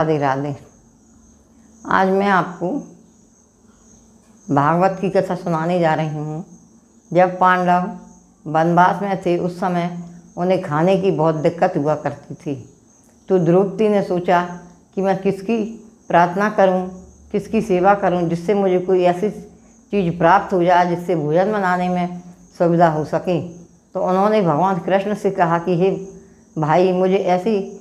राधे राधे। आज मैं आपको भागवत की कथा सुनाने जा रही हूँ। जब पांडव वनवास में थे उस समय उन्हें खाने की बहुत दिक्कत हुआ करती थी। तो द्रौपदी ने सोचा कि मैं किसकी प्रार्थना करूँ, किसकी सेवा करूँ जिससे मुझे कोई ऐसी चीज़ प्राप्त हो जाए जिससे भोजन बनाने में सुविधा हो सके। तो उन्होंने भगवान कृष्ण से कहा कि हे भाई, मुझे ऐसी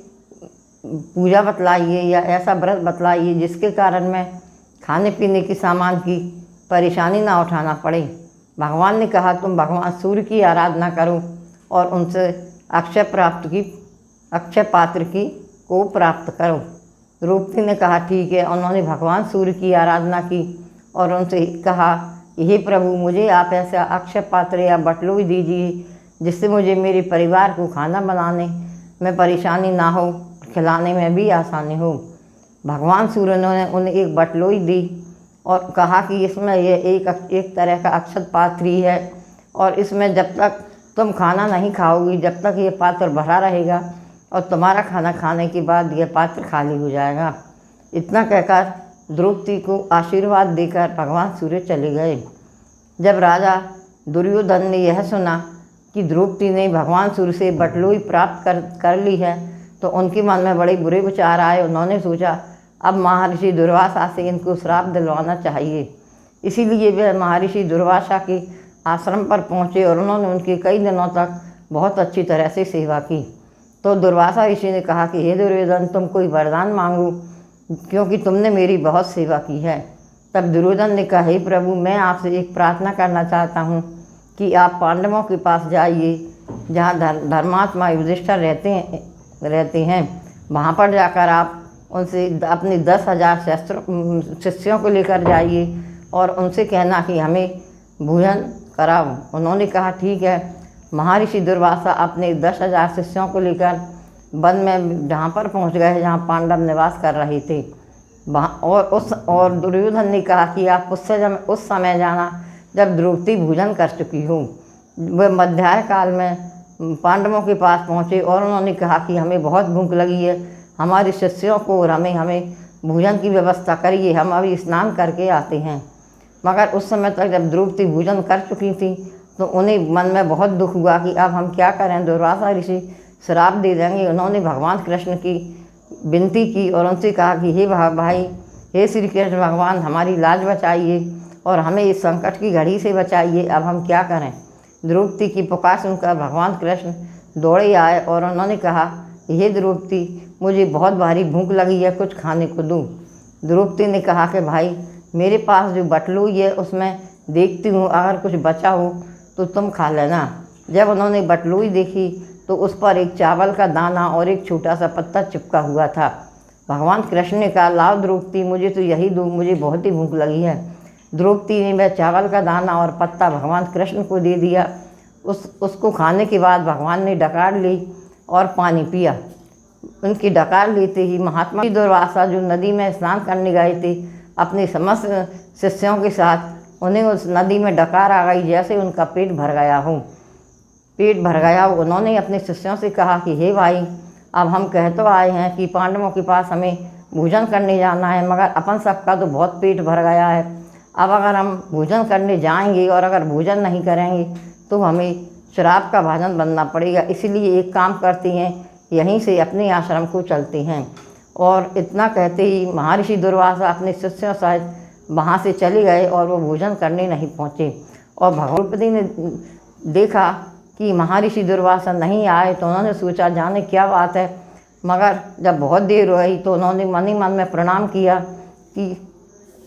पूजा बतलाइए या ऐसा व्रत बतलाइए जिसके कारण मैं खाने पीने की सामान की परेशानी ना उठाना पड़े। भगवान ने कहा तुम भगवान सूर्य की आराधना करो और उनसे अक्षय पात्र की को प्राप्त करो। द्रौपदी ने कहा ठीक है। उन्होंने भगवान सूर्य की आराधना की और उनसे कहा हे प्रभु, मुझे आप ऐसा अक्षय पात्र या बटलोई दीजिए जिससे मुझे मेरे परिवार को खाना बनाने में परेशानी ना हो, खिलाने में भी आसानी हो। भगवान सूर्य ने उन्हें एक बटलोई दी और कहा कि इसमें यह एक तरह का अक्षत पात्र ही है और इसमें जब तक तुम खाना नहीं खाओगी, जब तक ये पात्र भरा रहेगा और तुम्हारा खाना खाने के बाद यह पात्र खाली हो जाएगा। इतना कहकर द्रौपदी को आशीर्वाद देकर भगवान सूर्य चले गए। जब राजा दुर्योधन ने यह सुना कि द्रौपदी ने भगवान सूर्य से बटलोई प्राप्त कर ली है तो उनके मन में बड़े बुरे विचार आए। उन्होंने सोचा अब महर्षि दुर्वासा से इनको श्राप दिलवाना चाहिए। इसीलिए वे महर्षि दुर्वासा के आश्रम पर पहुँचे और उन्होंने उनके कई दिनों तक बहुत अच्छी तरह से सेवा की। तो दुर्वासा ऋषि ने कहा कि हे दुर्योधन, तुम कोई वरदान मांगो क्योंकि तुमने मेरी बहुत सेवा की है। तब दुर्योधन ने कहा हे प्रभु, मैं आपसे एक प्रार्थना करना चाहता हूँ कि आप पांडवों के पास जाइए जहाँ धर्मात्मा युधिष्ठिर रहते हैं। वहाँ पर जाकर आप उनसे अपने 10,000 शिष्यों को लेकर जाइए और उनसे कहना कि हमें भोजन कराओ। उन्होंने कहा ठीक है। महर्षि दुर्वासा अपने 10,000 शिष्यों को लेकर वन में जहाँ पर पहुँच गए जहाँ पांडव निवास कर रहे थे वहाँ। और दुर्योधन ने कहा कि आप उस समय जाना जब द्रौपदी भोजन कर चुकी हो। वह मध्याह्न काल में पांडवों के पास पहुँचे और उन्होंने कहा कि हमें बहुत भूख लगी है, हमारे शिष्यों को और हमें भोजन की व्यवस्था करिए, हम अभी स्नान करके आते हैं। मगर उस समय तक जब द्रौपदी भोजन कर चुकी थी तो उन्हें मन में बहुत दुख हुआ कि अब हम क्या करें, दुर्वासा ऋषि श्राप दे देंगे। उन्होंने भगवान कृष्ण की विनती की और उनसे कहा कि हे भाई, हे श्री कृष्ण भगवान, हमारी लाज बचाइए और हमें इस संकट की घड़ी से बचाइए, अब हम क्या करें। द्रौपदी की पुकार सुनकर भगवान कृष्ण दौड़े आए और उन्होंने कहा हे द्रौपदी, मुझे बहुत भारी भूख लगी है, कुछ खाने को दो। द्रौपदी ने कहा कि भाई, मेरे पास जो बटलोई है उसमें देखती हूँ अगर कुछ बचा हो तो तुम खा लेना। जब उन्होंने बटलोई देखी तो उस पर एक चावल का दाना और एक छोटा सा पत्ता चिपका हुआ था। भगवान कृष्ण ने कहा लाओ द्रौपदी, मुझे तो यही दो, मुझे बहुत ही भूख लगी है। द्रौपदी ने वह चावल का दाना और पत्ता भगवान कृष्ण को दे दिया। उसको खाने के बाद भगवान ने डकार ली और पानी पिया। उनकी डकार लेते ही महात्मा दुर्वासा जो नदी में स्नान करने गए थे अपने समस्त शिष्यों के साथ, उन्हें उस नदी में डकार आ गई जैसे उनका पेट भर गया हो। उन्होंने अपने शिष्यों से कहा कि हे भाई, अब हम कह तो आए हैं कि पांडवों के पास हमें भोजन करने जाना है, मगर अपन सबका तो बहुत पेट भर गया है। अब अगर हम भोजन करने जाएंगे और अगर भोजन नहीं करेंगे तो हमें श्राप का भाजन बनना पड़ेगा। इसलिए एक काम करते हैं, यहीं से अपने आश्रम को चलते हैं। और इतना कहते ही महर्षि दुर्वासा अपने शिष्यों सहित वहाँ से चले गए और वो भोजन करने नहीं पहुँचे। और द्रौपदी ने देखा कि महर्षि दुर्वासा नहीं आए तो उन्होंने सोचा जाने क्या बात है। मगर जब बहुत देर हुई तो उन्होंने मन ही मन में प्रणाम किया कि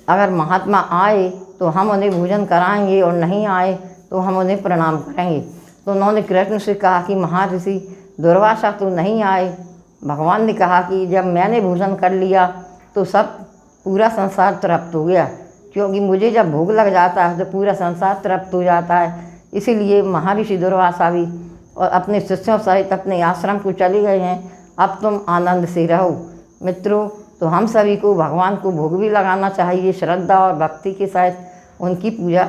अगर महात्मा आए तो हम उन्हें भोजन कराएंगे और नहीं आए तो हम उन्हें प्रणाम करेंगे। तो उन्होंने कृष्ण से कहा कि महर्षि दुर्वासा तो नहीं आए। भगवान ने कहा कि जब मैंने भोजन कर लिया तो सब पूरा संसार तृप्त हो गया, क्योंकि मुझे जब भूख लग जाता है तो पूरा संसार तृप्त हो जाता है। इसीलिए महर्षि दुर्वासा भी और अपने शिष्यों सहित अपने आश्रम को चले गए हैं। अब तुम आनंद से रहो। मित्रों, तो हम सभी को भगवान को भोग भी लगाना चाहिए, श्रद्धा और भक्ति के साथ उनकी पूजा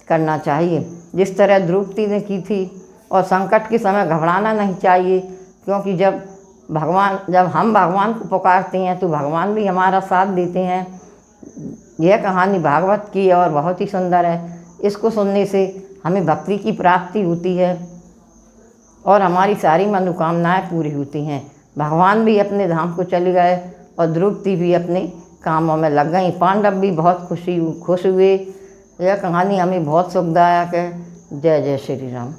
करना चाहिए जिस तरह द्रौपदी ने की थी। और संकट के समय घबराना नहीं चाहिए, क्योंकि जब भगवान, जब हम भगवान को पुकारते हैं तो भगवान भी हमारा साथ देते हैं। यह कहानी भागवत की और बहुत ही सुंदर है। इसको सुनने से हमें भक्ति की प्राप्ति होती है और हमारी सारी मनोकामनाएं पूरी होती हैं। भगवान भी अपने धाम को चले गए और द्रौपदी भी अपने कामों में लग गई। पांडव भी बहुत खुश हुए। यह कहानी हमें बहुत सुखदायक है। जय जय श्री राम।